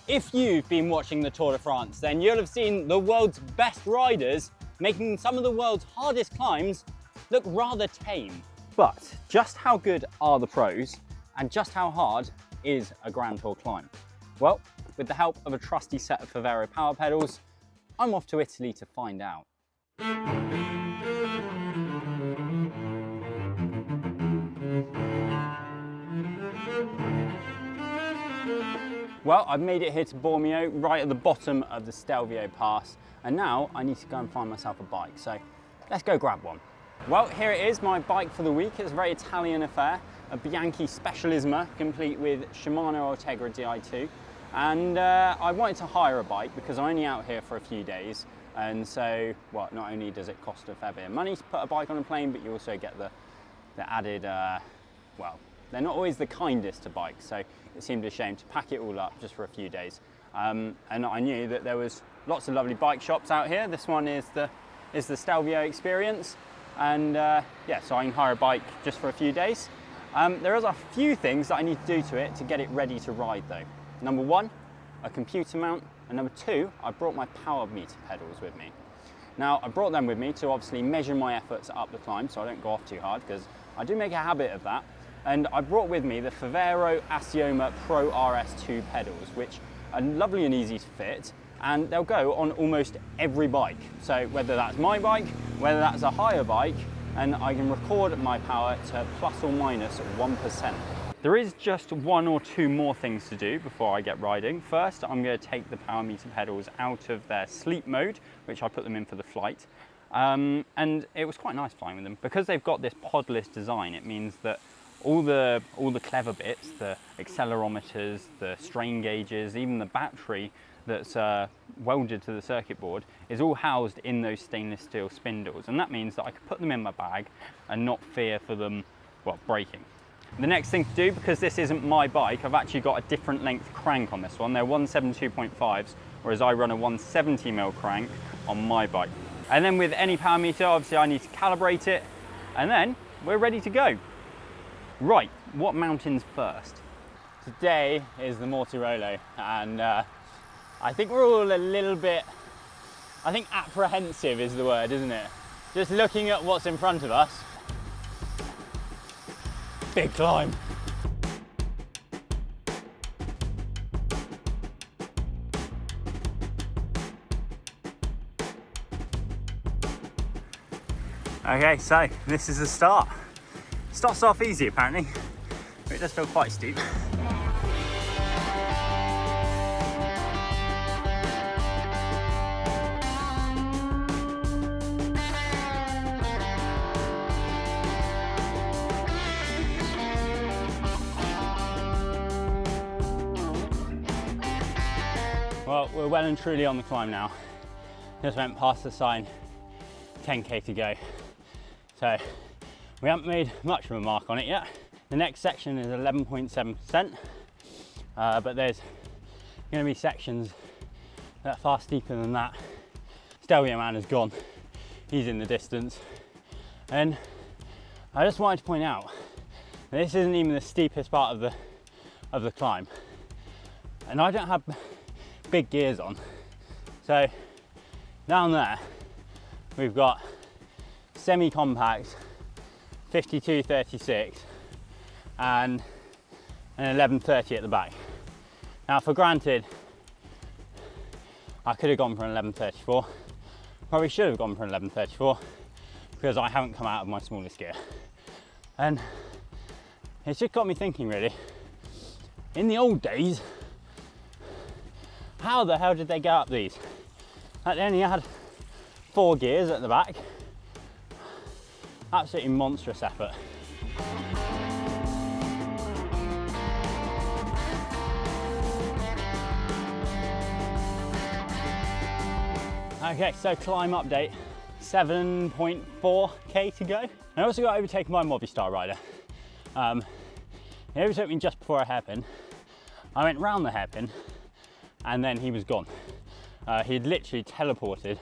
If you've been watching the Tour de France, then you'll have seen the world's best riders making some of the world's hardest climbs look rather tame. But just how good are the pros, and just how hard is a Grand Tour climb? Well, with the help of a trusty set of Favero power pedals, I'm off to Italy to find out. Well, I've made it here to Bormio, right at the bottom of the Stelvio Pass, and now I need to go and find myself a bike, so let's go grab one. Well, here it is, my bike for the week. It's a very Italian affair, a Bianchi Specialisma, complete with Shimano Ultegra Di2, and I wanted to hire a bike because I'm only out here for a few days, and so, well, not only does it cost a fair bit of money to put a bike on a plane, but you also get the added, well, they're not always the kindest to bikes, so it seemed a shame to pack it all up just for a few days. And I knew that there was lots of lovely bike shops out here. This one is the Stelvio Experience, and yeah, so I can hire a bike just for a few days. There is a few things that I need to do to it to get it ready to ride though. Number one, a computer mount, and number two, I brought my power meter pedals with me. Now, I brought them with me to obviously measure my efforts up the climb so I don't go off too hard, because I do make a habit of that. And I brought with me the Favero Asioma Pro RS2 pedals, which are lovely and easy to fit, and they'll go on almost every bike. So whether that's my bike, whether that's a hire bike, and I can record my power to plus or minus 1%. There is just one or two more things to do before I get riding. First, I'm going to take the power meter pedals out of their sleep mode, which I put them in for the flight. And it was quite nice flying with them. Because they've got this podless design, it means that all the clever bits, the accelerometers, the strain gauges, even the battery that's welded to the circuit board is all housed in those stainless steel spindles. And that means that I can put them in my bag and not fear for them, well, breaking. The next thing to do, because this isn't my bike, I've actually got a different length crank on this one. They're 172.5s, whereas I run a 170mm crank on my bike. And then with any power meter, obviously I need to calibrate it, and then we're ready to go. Right, what mountains first? Today is the Mortirolo, and I think we're all a little bit, I think apprehensive is the word, isn't it? Just looking at what's in front of us. Big climb. Okay, so this is the start. Starts off easy apparently, but it does feel quite steep. Well, we're well and truly on the climb now. Just went past the sign, 10k to go. So we haven't made much of a mark on it yet. The next section is 11.7%, but there's going to be sections that are far steeper than that. Stelvio man is gone, he's in the distance. And I just wanted to point out that this isn't even the steepest part of the climb. And I don't have big gears on. So down there, we've got semi-compact 5236 and an 1130 at the back. Now, for granted, I could have gone for an 1134. Probably should have gone for an 1134 because I haven't come out of my smallest gear. And it's just got me thinking, really, in the old days, how the hell did they get up these? Like, they only had 4 gears at the back. Absolutely monstrous effort. Okay, so climb update, 7.4k to go. I also got overtaken by a Movistar rider. He overtook me just before a hairpin. I went round the hairpin and then he was gone. He had literally teleported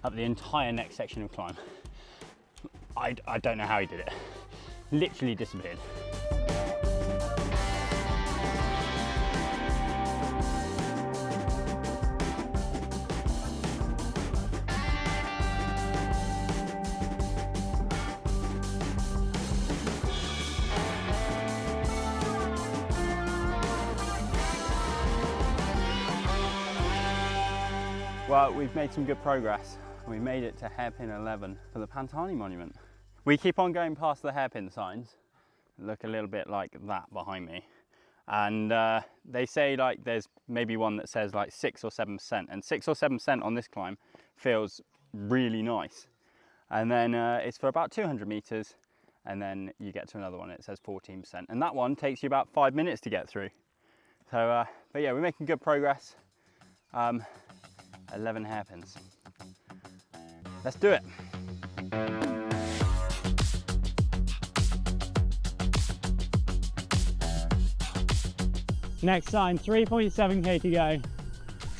up the entire next section of climb. I don't know how he did it. Literally disappeared. Well, we've made some good progress. We made it to hairpin 11 for the Pantani monument. We keep on going past the hairpin signs, look a little bit like that behind me. And they say like there's maybe one that says like 6 or 7%, and 6 or 7% on this climb feels really nice. And then it's for about 200 meters, and then you get to another one, it says 14%. And that one takes you about 5 minutes to get through. So, but yeah, we're making good progress. 11 hairpins. Let's do it. Next sign, 3.7k to go,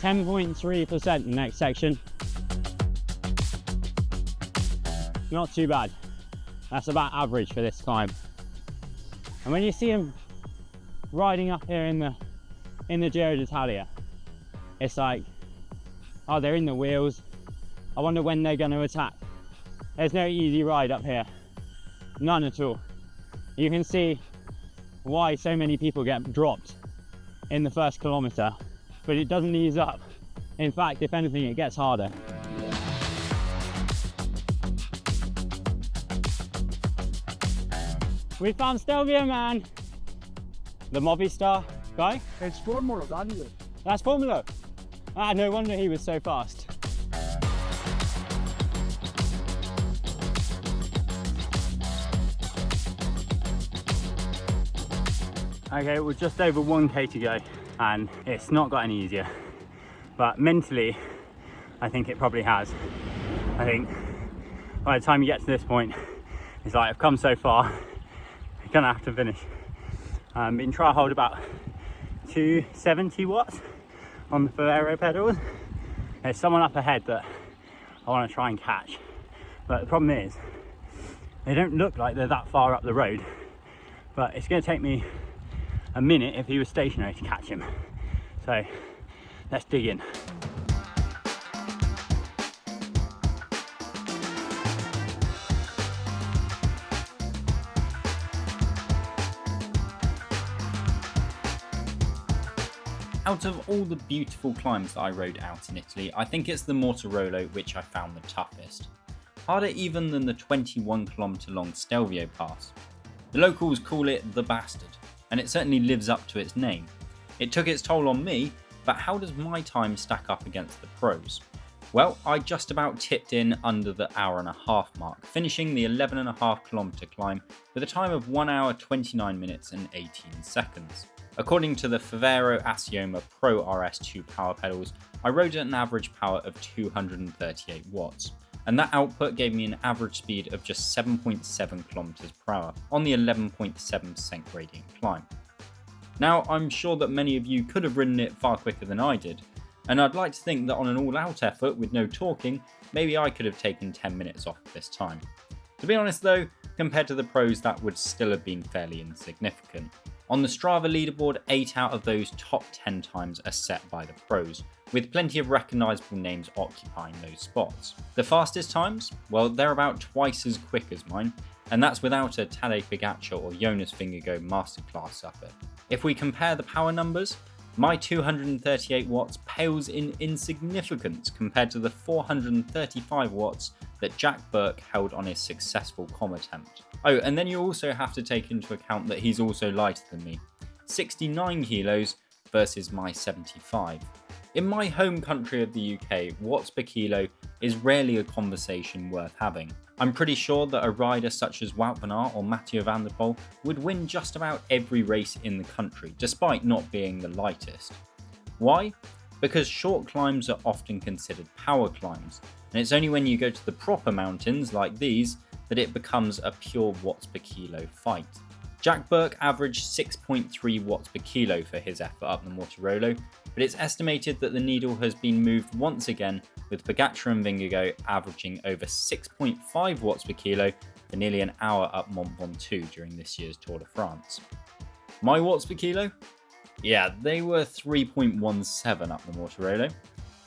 10.3% next section. Not too bad. That's about average for this climb. And when you see them riding up here in the Giro d'Italia, it's like, oh, they're in the wheels. I wonder when they're going to attack. There's no easy ride up here. None at all. You can see why so many people get dropped in the first kilometre, but it doesn't ease up. In fact, if anything, it gets harder. We found Stelvio man, the Movistar guy. It's Formula, Daniel. That's Formula. Ah, no wonder he was so fast. Okay, we're just over 1k to go, and it's not got any easier. But mentally, I think it probably has. I think by the time you get to this point, it's like I've come so far, I'm gonna have to finish. Been trying to hold about 270 watts on the Ferrero pedals. There's someone up ahead that I want to try and catch, but the problem is they don't look like they're that far up the road, but it's going to take me a minute if he was stationary to catch him. So let's dig in. Out of all the beautiful climbs that I rode out in Italy, I think it's the Mortirolo which I found the toughest. Harder even than the 21km long Stelvio pass. The locals call it the Bastard, and it certainly lives up to its name. It took its toll on me, but how does my time stack up against the pros? Well, I just about tipped in under the hour-and-a-half mark, finishing the 11.5km climb with a time of 1 hour 29 minutes and 18 seconds. According to the Ferrero Assioma Pro RS2 power pedals, I rode at an average power of 238 watts, and that output gave me an average speed of just 7.7 kilometers per hour on the 11.7% gradient climb. Now, I'm sure that many of you could have ridden it far quicker than I did, and I'd like to think that on an all-out effort with no talking, maybe I could have taken 10 minutes off this time. To be honest though, compared to the pros, that would still have been fairly insignificant. On the Strava leaderboard, 8 out of those top 10 times are set by the pros, with plenty of recognisable names occupying those spots. The fastest times? Well, they're about twice as quick as mine, and that's without a Tadej Pogacar or Jonas Vingegaard masterclass up it. If we compare the power numbers, my 238 watts pales in insignificance compared to the 435 watts that Jack Burke held on his successful comm attempt. Oh, and then you also have to take into account that he's also lighter than me, 69 kilos versus my 75. In my home country of the UK, watts per kilo is rarely a conversation worth having. I'm pretty sure that a rider such as Wout van Aert or Mathieu van der Poel would win just about every race in the country, despite not being the lightest. Why? Because short climbs are often considered power climbs, and it's only when you go to the proper mountains like these that it becomes a pure watts per kilo fight. Jack Burke averaged 6.3 watts per kilo for his effort up the Mortirolo, but it's estimated that the needle has been moved once again, with Pogacar and Vingegaard averaging over 6.5 watts per kilo for nearly an hour up Mont Ventoux during this year's Tour de France. My watts per kilo? Yeah, they were 3.17 up the Mortirolo.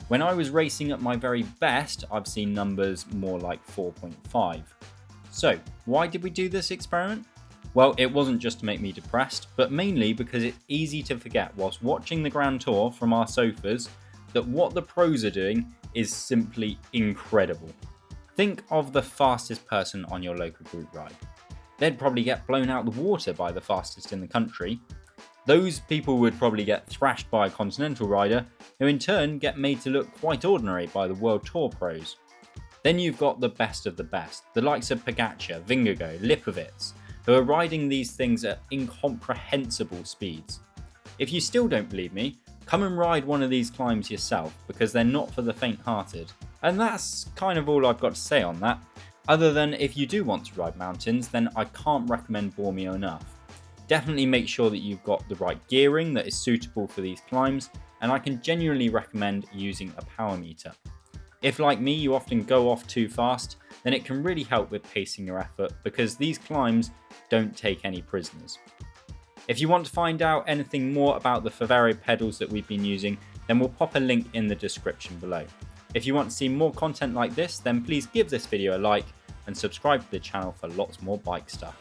When I was racing at my very best, I've seen numbers more like 4.5. So, why did we do this experiment? Well, it wasn't just to make me depressed, but mainly because it's easy to forget whilst watching the Grand Tour from our sofas that what the pros are doing is simply incredible. Think of the fastest person on your local group ride. They'd probably get blown out the water by the fastest in the country. Those people would probably get thrashed by a continental rider, who in turn get made to look quite ordinary by the World Tour pros. Then you've got the best of the best, the likes of Pogacar, Vingegaard, Lipovitz, who are riding these things at incomprehensible speeds. If you still don't believe me, come and ride one of these climbs yourself, because they're not for the faint-hearted. And that's kind of all I've got to say on that, other than if you do want to ride mountains, then I can't recommend Bormio enough. Definitely make sure that you've got the right gearing that is suitable for these climbs, and I can genuinely recommend using a power meter. If, like me, you often go off too fast, then it can really help with pacing your effort, because these climbs don't take any prisoners. If you want to find out anything more about the Favero pedals that we've been using, then we'll pop a link in the description below. If you want to see more content like this, then please give this video a like and subscribe to the channel for lots more bike stuff.